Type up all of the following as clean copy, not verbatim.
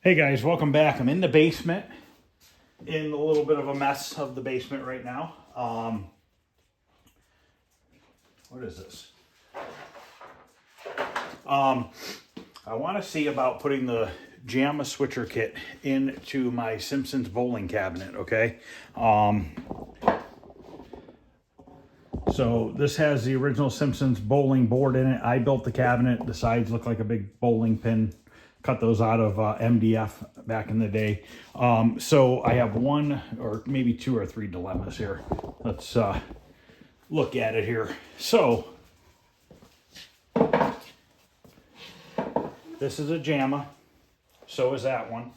Hey guys, welcome back. I'm in the basement, in a little bit of a mess of the basement right now. What is this? I want to see about putting the JAMA switcher kit into my Simpsons bowling cabinet, okay? So this has the original Simpsons bowling board in it. I built the cabinet. The sides look like a big bowling pin. Cut those out of MDF back in the day. So I have one or maybe two or three dilemmas here. Let's look at it here. So this is a JAMA. So is that one.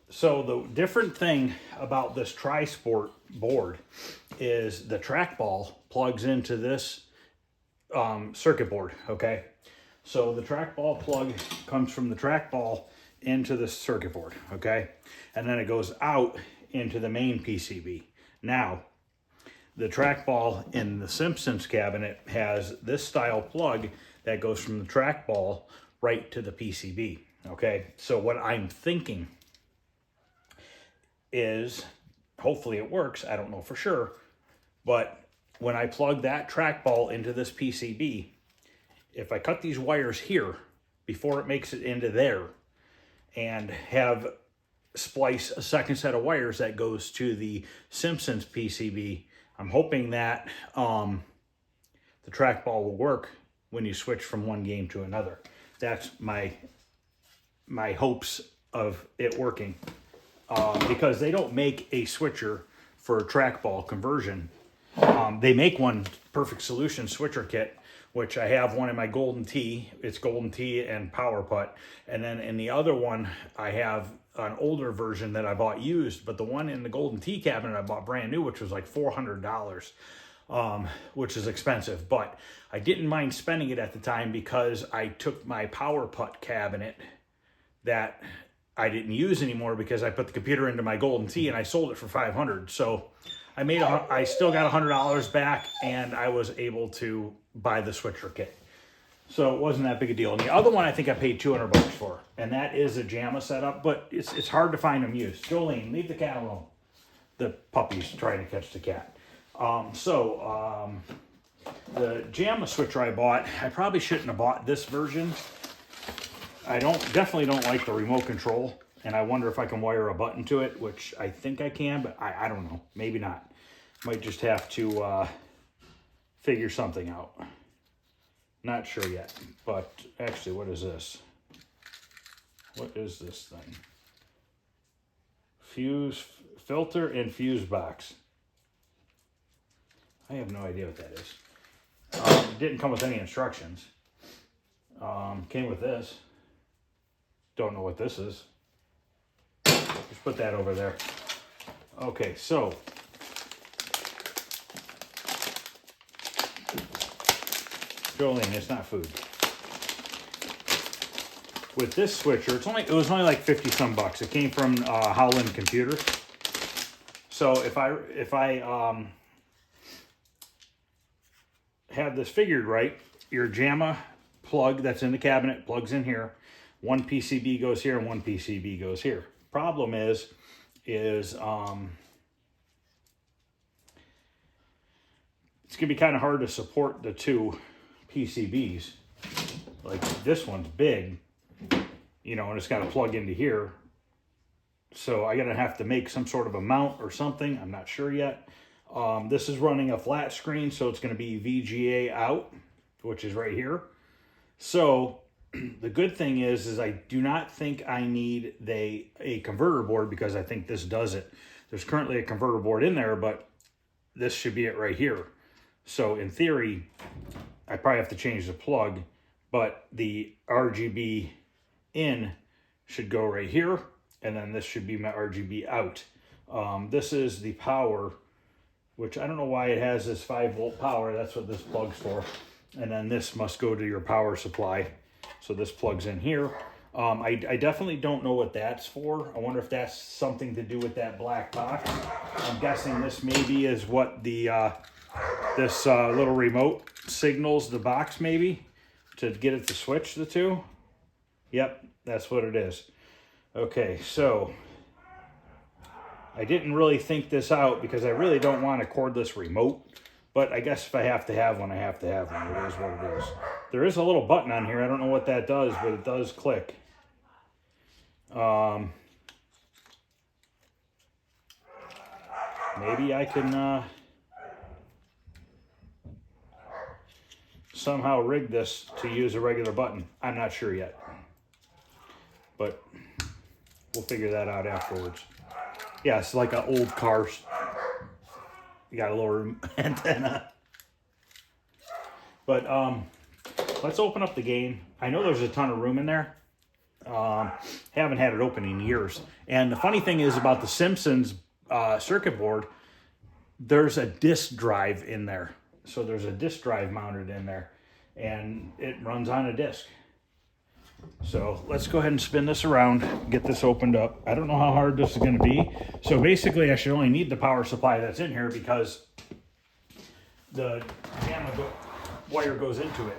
So the different thing about this Tri-Sport board is the trackball plugs into this circuit board, okay? So the trackball plug comes from the trackball into the circuit board, okay? And then it goes out into the main PCB. Now, the trackball in the Simpsons cabinet has this style plug that goes from the trackball right to the PCB, okay? So what I'm thinking is, hopefully it works, I don't know for sure, but when I plug that trackball into this PCB, if I cut these wires here before it makes it into there and have splice a second set of wires that goes to the Simpsons PCB, I'm hoping that the trackball will work when you switch from one game to another. That's my hopes of it working. Because they don't make a switcher for a trackball conversion. They make one Perfect Solution switcher kit, which I have one in my Golden Tee. It's Golden Tee and Power Putt. And then in the other one, I have an older version that I bought used, but the one in the Golden Tee cabinet I bought brand new, which was like $400, which is expensive. But I didn't mind spending it at the time because I took my Power Putt cabinet that I didn't use anymore because I put the computer into my Golden Tee and I sold it for $500. So I still got $100 back and I was able to buy the switcher kit. So it wasn't that big a deal. And the other one I think I paid $200 for, and that is a JAMA setup, but it's hard to find them used. Jolene, leave the cat alone. The puppy's trying to catch the cat. The JAMA switcher I bought, I probably shouldn't have bought this version. I definitely don't like the remote control, and I wonder if I can wire a button to it, which I think I can, but I don't know. Maybe not. Might just have to figure something out. Not sure yet, but actually, what is this? What is this thing? Fuse, filter, and fuse box. I have no idea what that is. Didn't come with any instructions. Came with this. Don't know what this is. Just put that over there. Okay, so Jolene, it's not food. With this switcher, it was only like 50 some bucks. It came from Howland Computers. So if I have this figured right, your JAMA plug that's in the cabinet plugs in here. One PCB goes here and one PCB goes here. Problem is it's gonna be kind of hard to support the two PCBs. Like this one's big, you know, and it's got to plug into here. So I'm gonna have to make some sort of a mount or something. I'm not sure yet. This is running a flat screen, so it's gonna be VGA out, which is right here. So the good thing is I do not think I need a converter board because I think this does it. There's currently a converter board in there, but this should be it right here. So in theory, I probably have to change the plug, but the RGB in should go right here, and then this should be my RGB out. This is the power, which I don't know why it has this 5-volt power. That's what this plug's for. And then this must go to your power supply. So this plugs in here. I definitely don't know what that's for. I wonder if that's something to do with that black box. I'm guessing this maybe is what the this little remote signals the box maybe to get it to switch the two. Yep, that's what it is. Okay, so I didn't really think this out because I really don't want a cordless remote, but I guess if I have to have one, I have to have one. It is what it is. There is a little button on here. I don't know what that does, but it does click. Maybe I can somehow rig this to use a regular button. I'm not sure yet, but we'll figure that out afterwards. Yeah, it's like an old car. You got a little antenna. But let's open up the game. I know there's a ton of room in there. Haven't had it open in years. And the funny thing is about the Simpsons circuit board, there's a disk drive in there. So there's a disk drive mounted in there, and it runs on a disk. So let's go ahead and spin this around, get this opened up. I don't know how hard this is going to be. So basically I should only need the power supply that's in here because the gamma wire goes into it.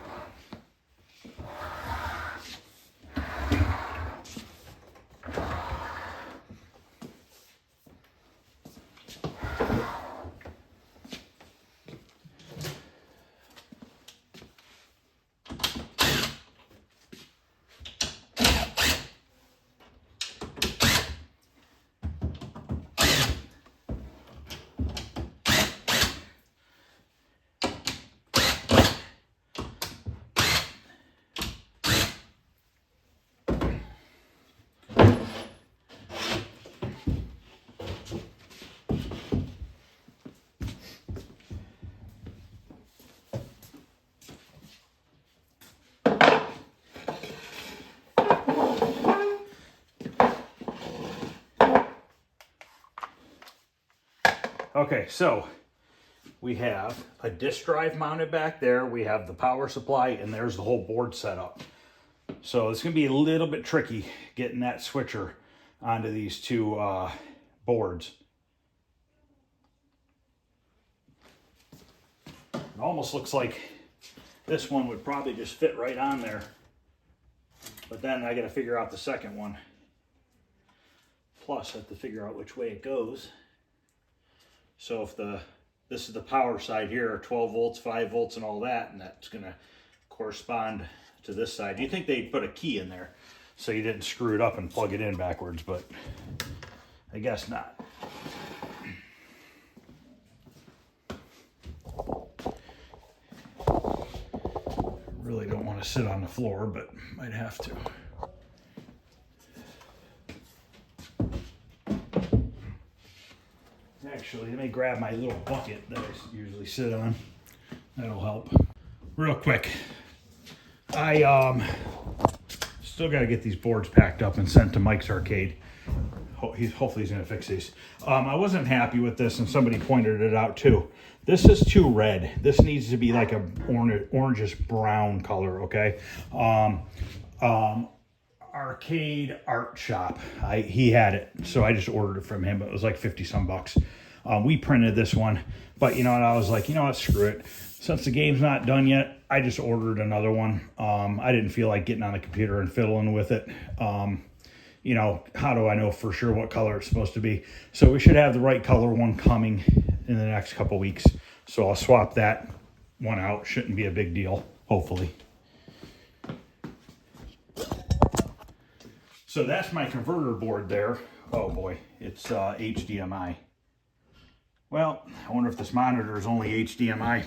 Okay, so we have a disk drive mounted back there. We have the power supply, and there's the whole board set up. So it's going to be a little bit tricky getting that switcher onto these two boards. It almost looks like this one would probably just fit right on there. But then I got to figure out the second one. Plus, I have to figure out which way it goes. So if this is the power side here, 12 volts, 5 volts, and all that, and that's going to correspond to this side. You'd think they'd put a key in there so you didn't screw it up and plug it in backwards, but I guess not. Really don't want to sit on the floor, but might have to. Actually, let me grab my little bucket that I usually sit on. That'll help. Real quick, I still got to get these boards packed up and sent to Mike's Arcade. Hopefully he's going to fix these. I wasn't happy with this, and somebody pointed it out too. This is too red. This needs to be like a orangish brown color, okay? Arcade Art Shop. He had it, so I just ordered it from him. It was like 50 some bucks. We printed this one, but you know what? I was like, you know what? Screw it. Since the game's not done yet, I just ordered another one. I didn't feel like getting on the computer and fiddling with it. You know, how do I know for sure what color it's supposed to be? So we should have the right color one coming in the next couple weeks. So I'll swap that one out. Shouldn't be a big deal, hopefully. So that's my converter board there. Oh boy, it's HDMI. Well, I wonder if this monitor is only HDMI.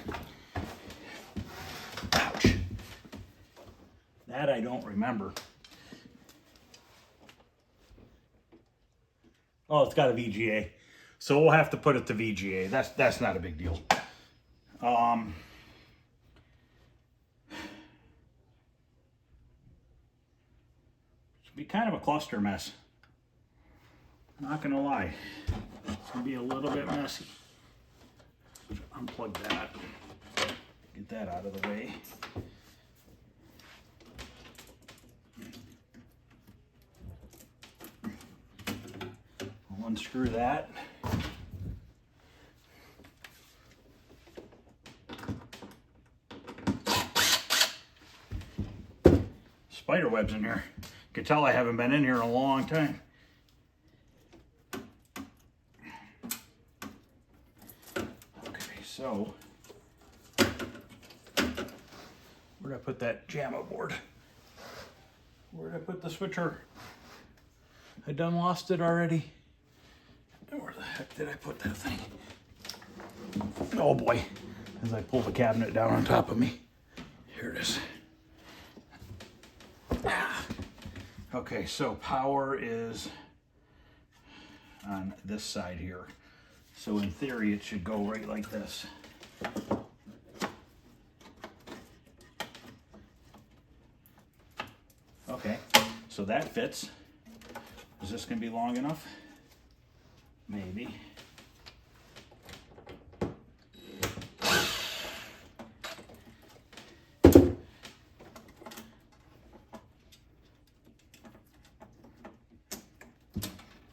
Ouch. That I don't remember. Oh, it's got a VGA. So we'll have to put it to VGA. That's not a big deal. Should be kind of a cluster mess. Not gonna lie. It's gonna be a little bit messy. Unplug that. Get that out of the way. I'll unscrew that. spider webs in here. You can tell I haven't been in here in a long time. Okay, so where'd I put that JAMA board? Where'd I put the switcher? I done lost it already. Where the heck did I put that thing? Oh boy, as I pull the cabinet down on top of me. Here it is. Okay, so power is on this side here. So in theory, it should go right like this. Okay, so that fits. Is this gonna be long enough? Maybe.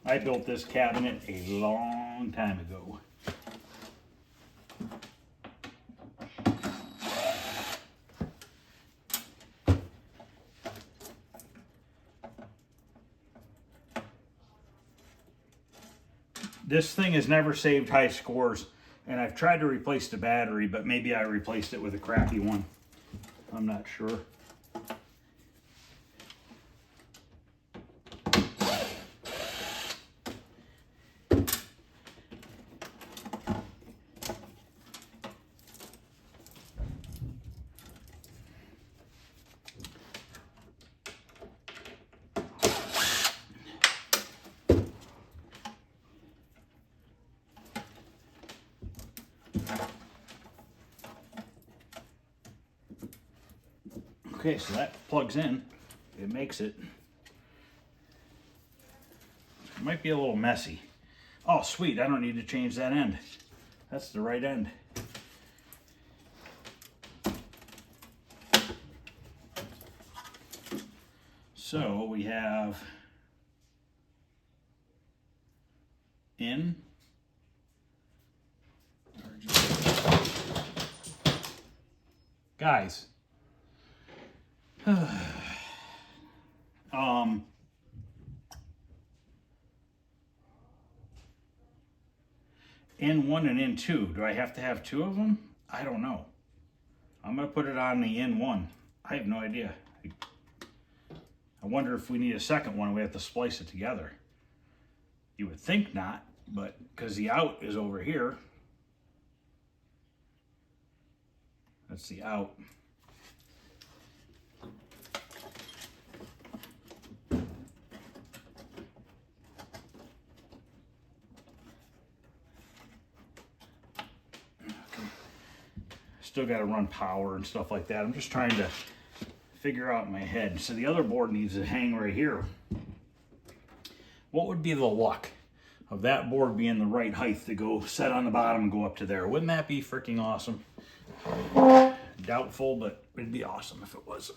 I built this cabinet a long time ago. This thing has never saved high scores, and I've tried to replace the battery, but maybe I replaced it with a crappy one. I'm not sure. Okay, so that plugs in. It makes it. It might be a little messy. Oh, sweet, I don't need to change that end. That's the right end. So we have in. Guys. In one and in two. Do I have to have two of them? I don't know. I'm gonna put it on the in one. I have no idea. I wonder if we need a second one, we have to splice it together. You would think not, but because the out is over here. That's the out. Still got to run power and stuff like that. I'm just trying to figure out in my head. So the other board needs to hang right here. What would be the luck of that board being the right height to go set on the bottom and go up to there? Wouldn't that be freaking awesome? Doubtful, but it'd be awesome if it was.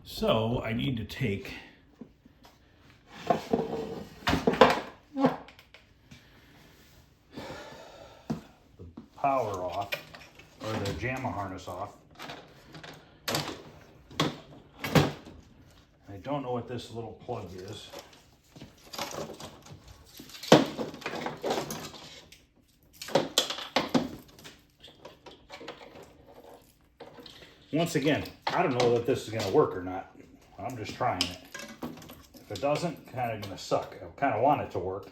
So I need to take power off, or the JAMA harness off. I don't know what this little plug is. Once again, I don't know that this is going to work or not. I'm just trying it. If it doesn't, kind of going to suck. I kind of want it to work.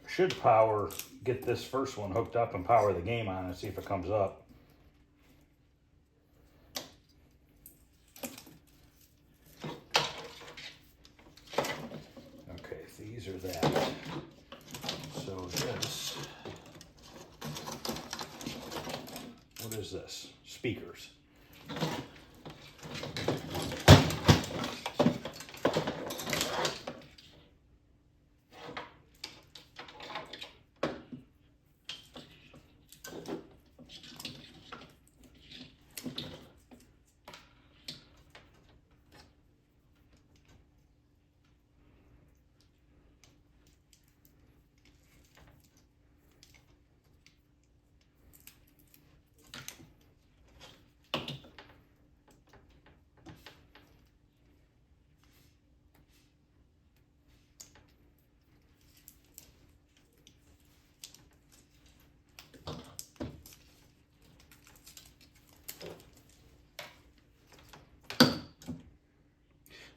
Should power, get this first one hooked up and power the game on and see if it comes up. Okay, these are that. So this, what is this? Speakers.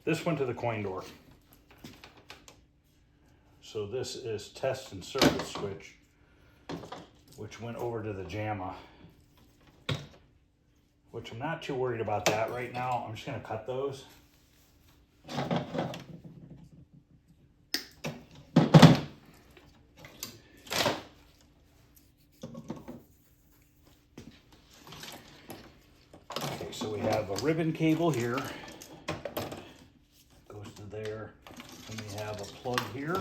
This went to the coin door. So this is test and service switch, which went over to the JAMA, which I'm not too worried about that right now. I'm just gonna cut those. Okay, so we have a ribbon cable here, goes to there, and we have a plug here.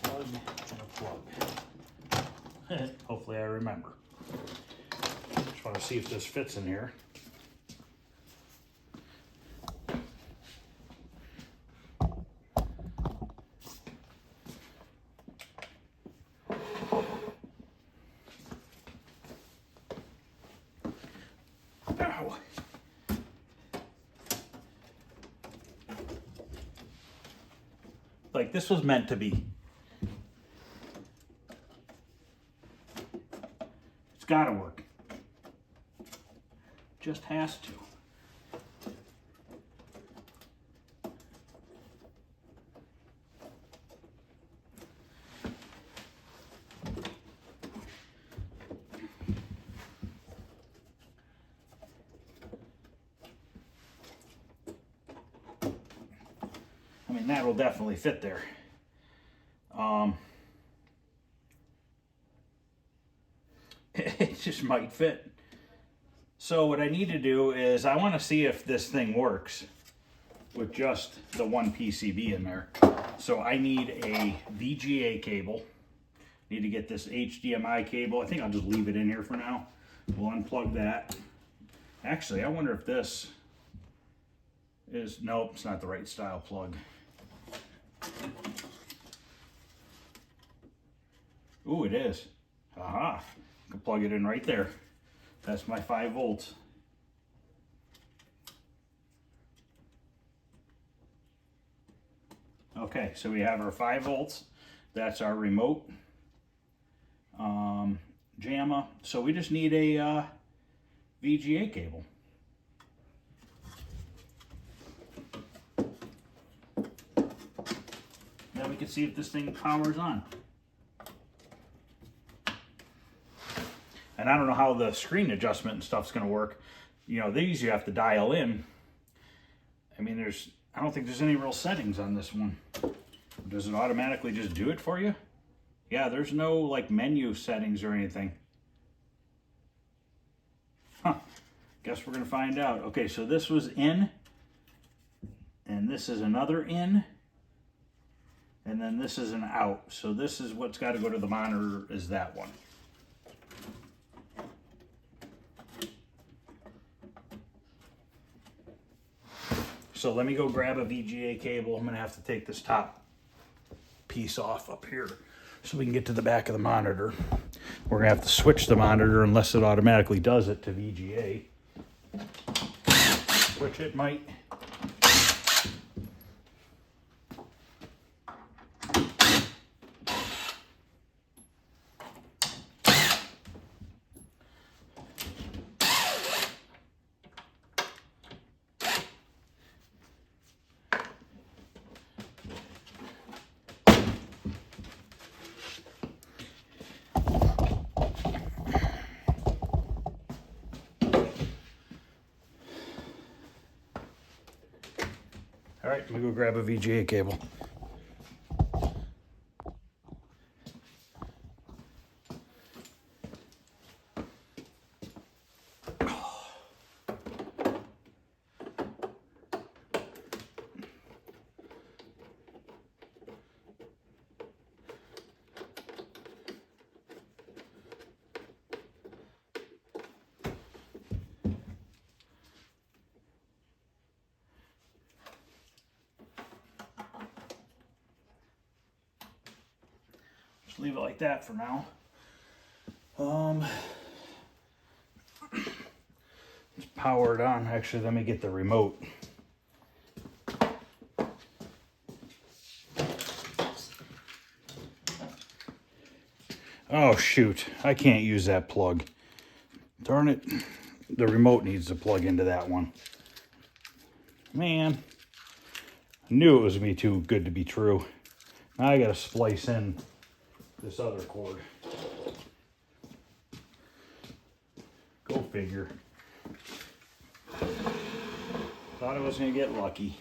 Plug and a plug. Hopefully I remember. Just want to see if this fits in here. Ow. Like this was meant to be. It's gotta work. Just has to. I mean, that will definitely fit there. It just might fit. So what I need to do is I want to see if this thing works with just the one PCB in there. So I need a VGA cable. Need to get this HDMI cable. I think I'll just leave it in here for now. We'll unplug that. Actually, I wonder if this is, nope, it's not the right style plug. Ooh, it is. Aha. I can plug it in right there. That's my 5 volts. Okay, so we have our 5 volts. That's our remote. JAMA. So we just need a VGA cable. Then we can see if this thing powers on. And I don't know how the screen adjustment and stuff's going to work. You know, these you have to dial in. I mean, I don't think there's any real settings on this one. Does it automatically just do it for you? Yeah, there's no like menu settings or anything. Huh. Guess we're going to find out. Okay, so this was in. And this is another in. And then this is an out. So this is what's got to go to the monitor, is that one. So let me go grab a VGA cable. I'm going to have to take this top piece off up here so we can get to the back of the monitor. We're going to have to switch the monitor unless it automatically does it to VGA, which it might. All right, let me go grab a VGA cable. Just leave it like that for now. It's powered on. Actually, let me get the remote. Oh shoot, I can't use that plug. Darn it. The remote needs to plug into that one. Man, I knew it was gonna be too good to be true. Now I gotta splice in this other cord. Go figure. Thought I was gonna get lucky.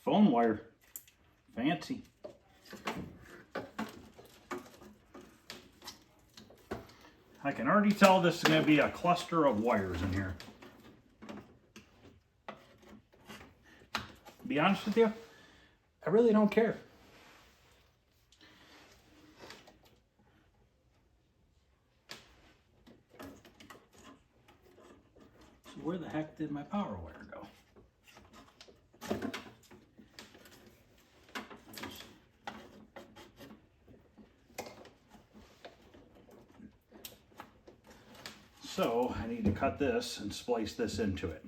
Phone wire. Fancy. I can already tell this is going to be a cluster of wires in here. To be honest with you, I really don't care. So where the heck did my power wire go? So I need to cut this and splice this into it.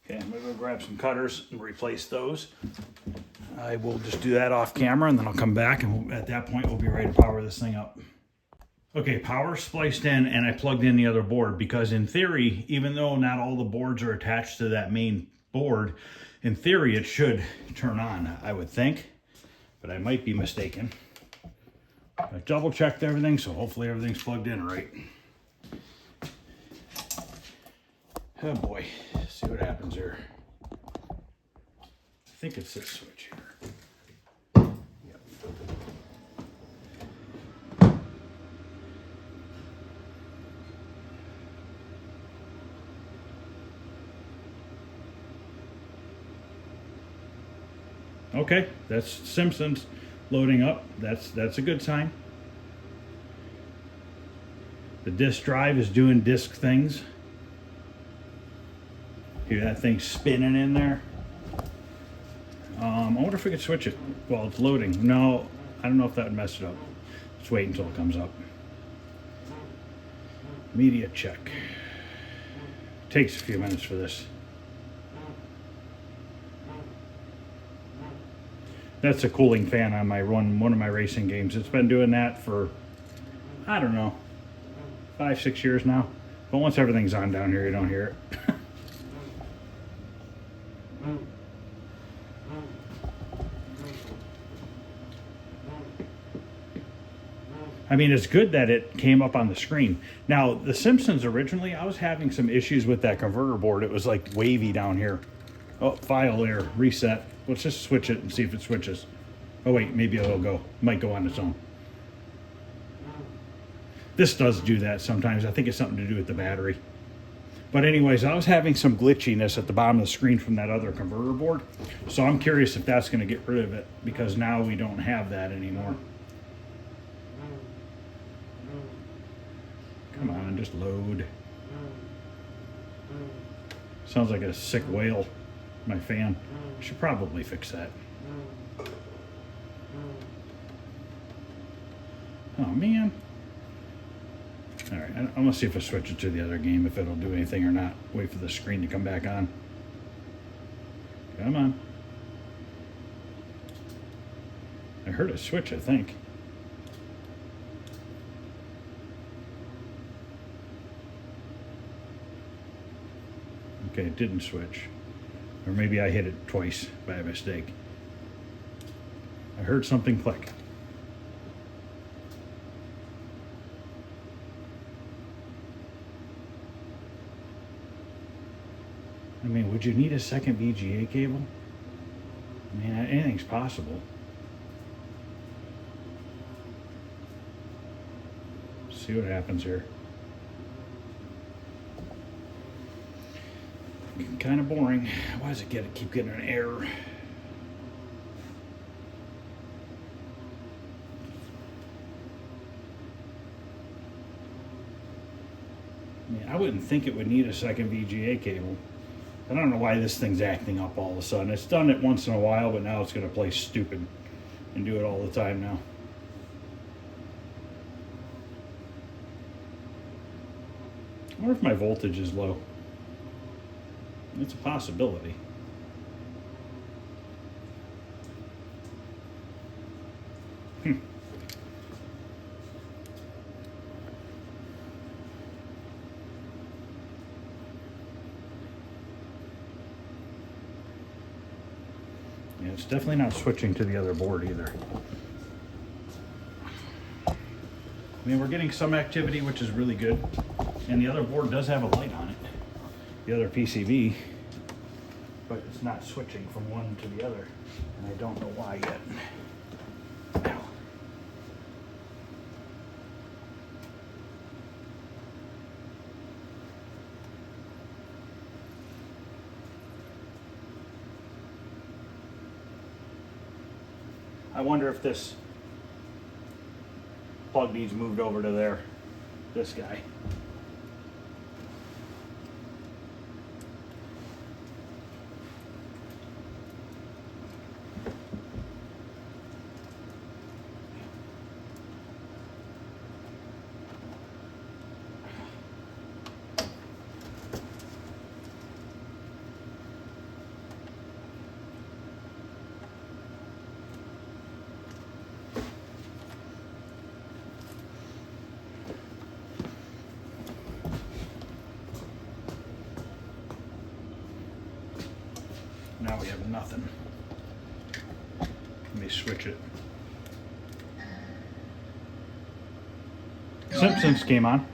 Okay, I'm gonna go grab some cutters and replace those. I will just do that off camera and then I'll come back and at that point we'll be ready to power this thing up. Okay, power spliced in and I plugged in the other board because in theory, even though not all the boards are attached to that main board, in theory it should turn on, I would think, but I might be mistaken. I double checked everything, so hopefully everything's plugged in right. Oh boy, let's see what happens here. I think it's this switch here. Yep. Okay, that's Simpsons loading up. That's a good sign. The disk drive is doing disk things. Hear that thing spinning in there? I wonder if we could switch it while it's loading. No, I don't know if that would mess it up. Let's wait until it comes up. Media check. Takes a few minutes for this. That's a cooling fan on my one of my racing games. It's been doing that for, I don't know, 5-6 years now. But once everything's on down here, you don't hear it. I mean, it's good that it came up on the screen. Now, the Simpsons originally, I was having some issues with that converter board. It was like wavy down here. Oh, file error, reset. Let's just switch it and see if it switches. Oh wait, maybe it'll go. Might go on its own. This does do that sometimes. I think it's something to do with the battery. But anyways, I was having some glitchiness at the bottom of the screen from that other converter board. So I'm curious if that's going to get rid of it because now we don't have that anymore. Come on, just load. Sounds like a sick whale, my fan. Should probably fix that. Oh man. All right, I'm gonna see if I switch it to the other game, if it'll do anything or not. Wait for the screen to come back on. Come on. I heard a switch, I think. Okay, it didn't switch. Or maybe I hit it twice by mistake. I heard something click. I mean, would you need a second VGA cable? I mean, anything's possible. See what happens here. Kind of boring. Why does it keep getting an error? I wouldn't think it would need a second VGA cable. I don't know why this thing's acting up all of a sudden. It's done it once in a while, but now it's going to play stupid and do it all the time now. I wonder if my voltage is low. It's a possibility. Yeah, it's definitely not switching to the other board either. I mean, we're getting some activity, which is really good. And the other board does have a light on it, the other PCB, but it's not switching from one to the other. And I don't know why yet. Ow. I wonder if this plug needs moved over to there, this guy. Now we have nothing. Let me switch it. Simpsons came on.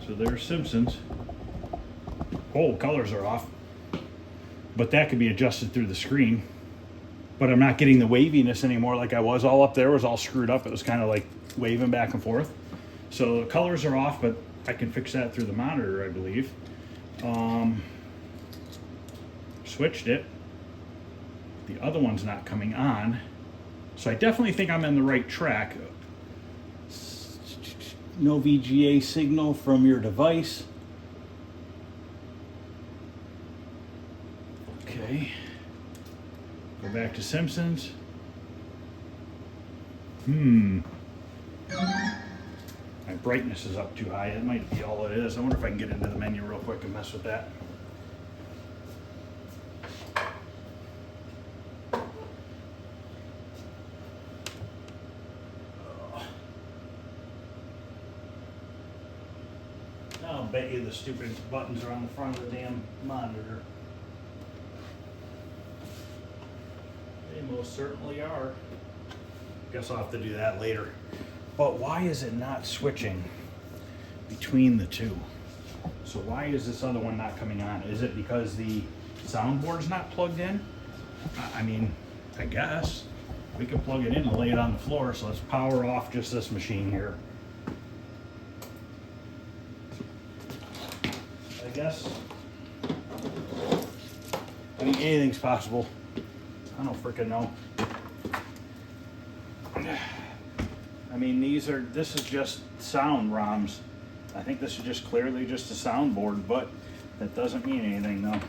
So there's Simpsons. Oh, colors are off. But that could be adjusted through the screen. But I'm not getting the waviness anymore like I was. All up there was all screwed up. It was kind of like waving back and forth. So the colors are off, but I can fix that through the monitor, I believe. Switched it. The other one's not coming on. So I definitely think I'm in the right track. No VGA signal from your device. Okay. Go back to Simpsons. My brightness is up too high. It might be all it is. I wonder if I can get into the menu real quick and mess with that. I'll bet you the stupid buttons are on the front of the damn monitor. They most certainly are. Guess I'll have to do that later. But why is it not switching between the two? So why is this other one not coming on? Is it because the soundboard's not plugged in? I mean, I guess. We can plug it in and lay it on the floor, so let's power off just this machine here. I guess. I mean, anything's possible. I don't freaking know. I mean, this is just sound ROMs. I think this is just clearly just a soundboard, but that doesn't mean anything though.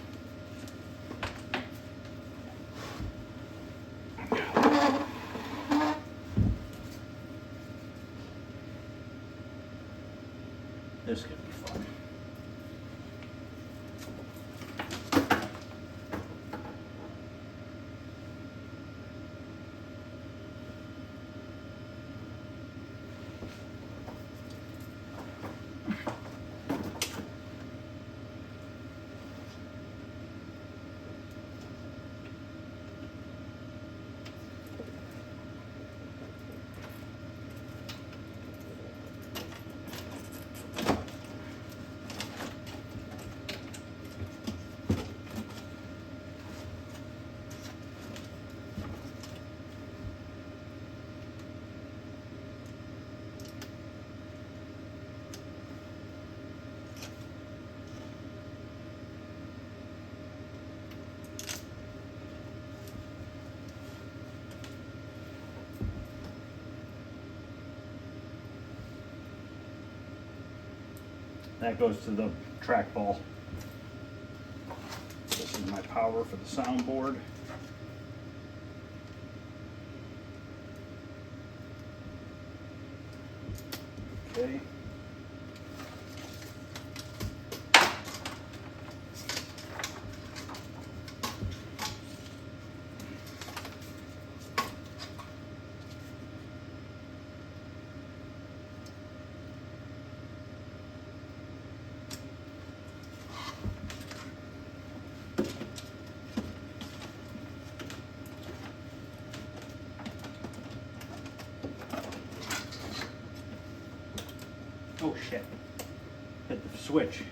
This could be fun. That goes to the trackball. This is my power for the soundboard. Okay. Oh shit, hit the switch.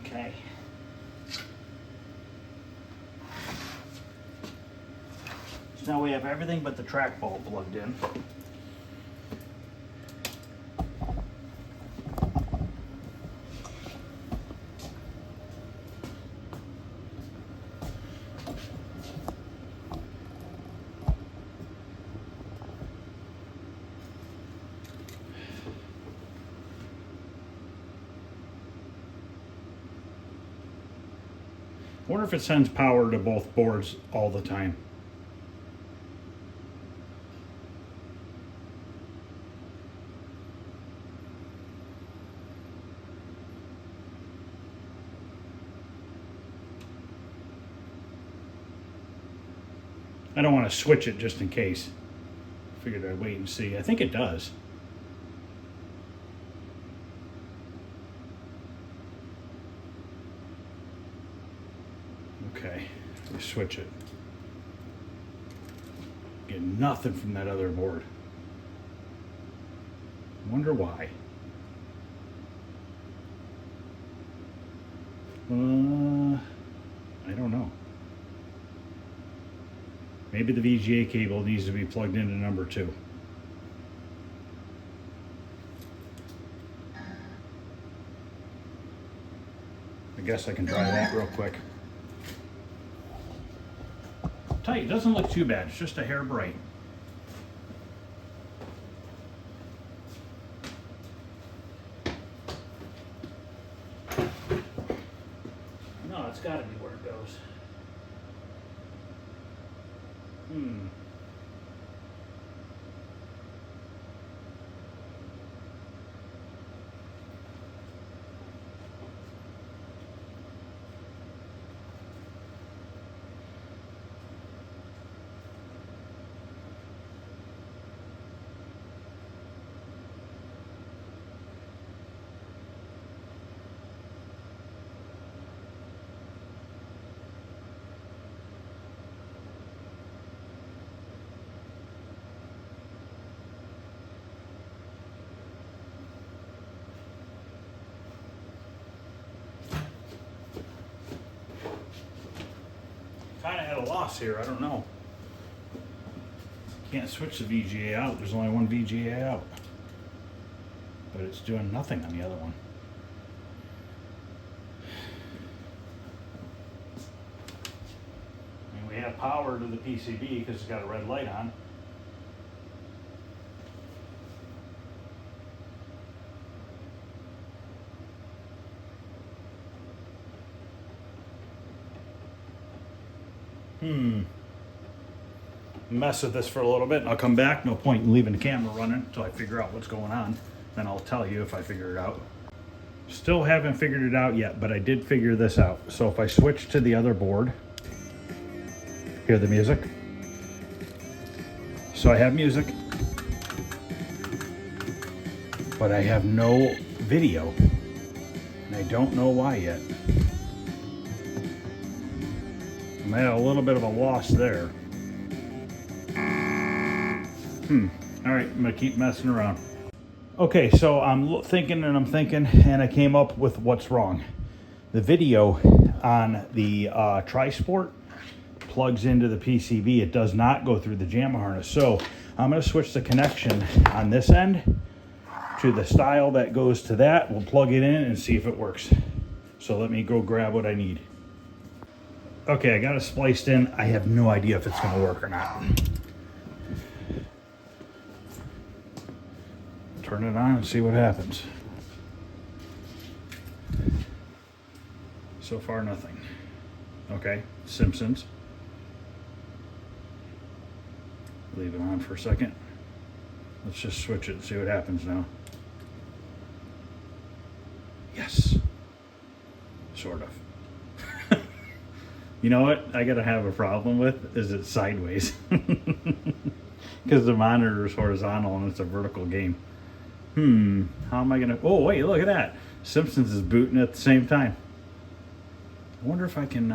Okay. So now we have everything but the trackball plugged in. I wonder if it sends power to both boards all the time. I don't want to switch it just in case. Figured I'd wait and see. I think it does. Okay, we switch it. Get nothing from that other board. Wonder why. I don't know. Maybe the VGA cable needs to be plugged into number 2. I guess I can try that real quick. Tight, it doesn't look too bad, it's just a hair bright. No, it's gotta be where it goes. Kind of at a loss here, I don't know. Can't switch the VGA out, there's only one VGA out. But it's doing nothing on the other one. And we have power to the PCB because it's got a red light on. Mess with this for a little bit and I'll come back. No point in leaving the camera running until I figure out what's going on. Then I'll tell you if I figure it out. Still haven't figured it out yet, but I did figure this out. So if I switch to the other board, hear the music. So I have music, but I have no video. And I don't know why yet. I'm at a little bit of a loss there. All right, I'm gonna keep messing around. Okay, so I'm thinking and I came up with what's wrong. The video on the Tri-Sport plugs into the PCB. It does not go through the JAMA harness. So I'm gonna switch the connection on this end to the style that goes to that. We'll plug it in and see if it works. So let me go grab what I need. Okay, I got it spliced in. I have no idea if it's gonna work or not. Turn it on and see what happens. So far, nothing. Okay, Simpsons. Leave it on for a second. Let's just switch it and see what happens now. Yes. Sort of. You know what I gotta have a problem with is it's sideways. Because the monitor is horizontal and it's a vertical game. How am I gonna, oh wait, look at that. Simpsons is booting at the same time. I wonder if I can,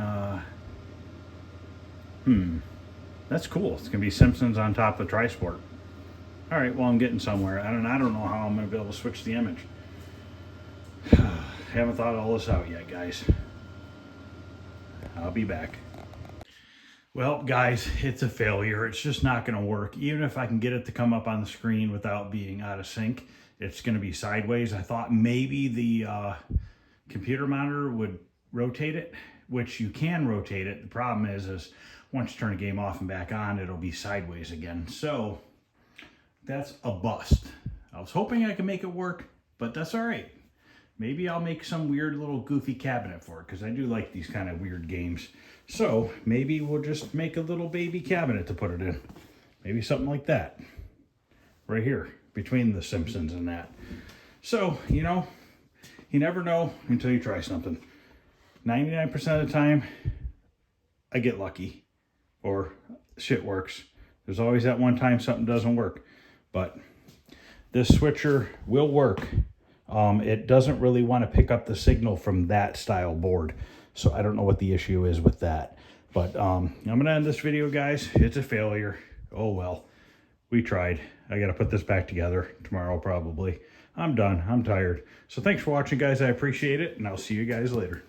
that's cool. It's gonna be Simpsons on top of Trisport. All right, well, I'm getting somewhere. I don't know how I'm gonna be able to switch the image. Haven't thought all this out yet, guys. I'll be back. Well, guys, it's a failure. It's just not gonna work. Even if I can get it to come up on the screen without being out of sync, it's gonna be sideways. I thought maybe the computer monitor would rotate it, which you can rotate it. The problem is once you turn a game off and back on, it'll be sideways again. So that's a bust. I was hoping I could make it work, but that's all right. Maybe I'll make some weird little goofy cabinet for it, because I do like these kind of weird games. So maybe we'll just make a little baby cabinet to put it in. Maybe something like that. Right here, between the Simpsons and that. So, you know, you never know until you try something. 99% of the time, I get lucky. Or shit works. There's always that one time something doesn't work. But this switcher will work. It doesn't really want to pick up the signal from that style board. So I don't know what the issue is with that. But I'm going to end this video, guys. It's a failure. Oh, well. We tried. I got to put this back together tomorrow probably. I'm done. I'm tired. So thanks for watching, guys. I appreciate it. And I'll see you guys later.